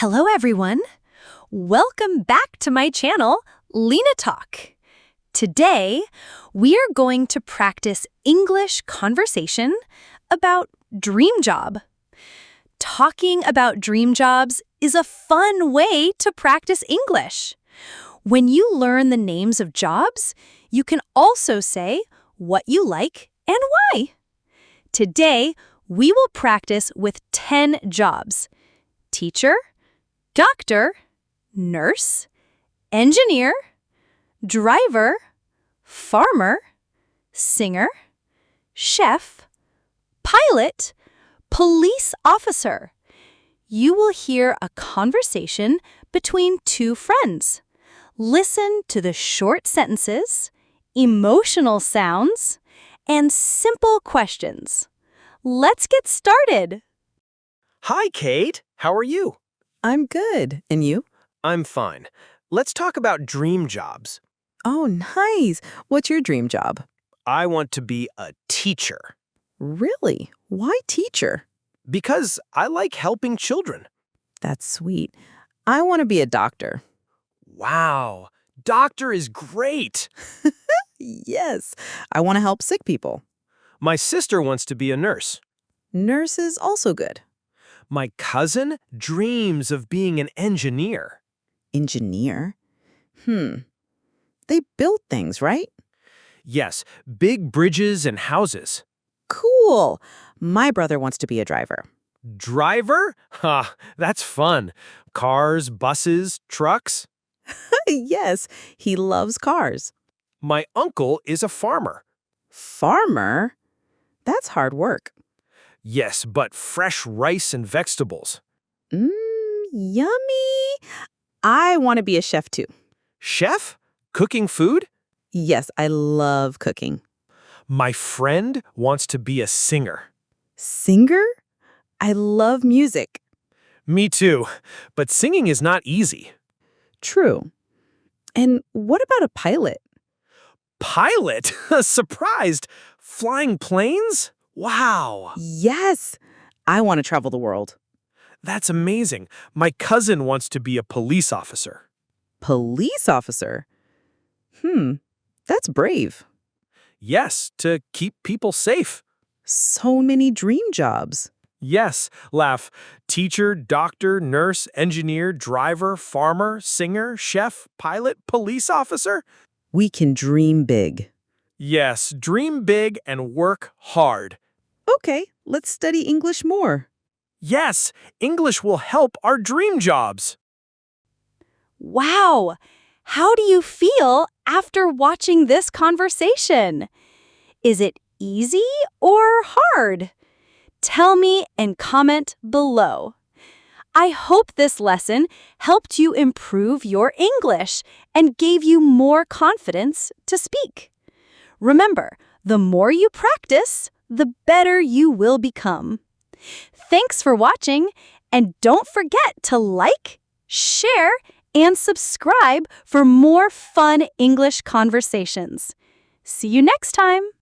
Hello, everyone. Welcome back to my channel, Lena Talk. Today, we are going to practice English conversation about dream job. Talking about dream jobs is a fun way to practice English. When you learn the names of jobs, you can also say what you like and why. Today, we will practice with 10 jobs: teacher, doctor, nurse, engineer, driver, farmer, singer, chef, pilot, police officer. You will hear a conversation between two friends. Listen to the short sentences, emotional sounds, and simple questions. Let's get started. Hi, Kate. How are you? I'm good. And you? I'm fine. Let's talk about dream jobs. Oh, nice. What's your dream job? I want to be a teacher Really? Why teacher? because I like helping children. That's sweet. I want to be a doctor. Wow, doctor is great. Yes. I want to help sick people. My sister wants to be a nurse. Nurse is also good. My cousin dreams of being an engineer. Engineer? They build things, right? Yes, big bridges and houses. Cool. My brother wants to be a driver. Driver? Ha, that's fun. Cars, buses, trucks. Yes, he loves cars. My uncle is a farmer. Farmer? That's hard work. Yes, but fresh rice and vegetables. Yummy. I want to be a chef too. Chef? Cooking food? Yes, I love cooking. My friend wants to be a singer. Singer? I love music. Me too, but singing is not easy. True. And what about a pilot? Pilot? Surprised! Flying planes? Wow! Yes. I want to travel the world. That's amazing. My cousin wants to be a police officer. Police officer? That's brave. Yes, to keep people safe. So many dream jobs. Yes, laugh. Teacher, doctor, nurse, engineer, driver, farmer, singer, chef, pilot, police officer. We can dream big. Yes, dream big and work hard. Okay, let's study English more. Yes, English will help our dream jobs. Wow! How do you feel after watching this conversation? Is it easy or hard? Tell me and comment below. I hope this lesson helped you improve your English and gave you more confidence to speak. Remember, the more you practice, the better you will become. Thanks for watching, and don't forget to like, share, and subscribe for more fun English conversations. See you next time!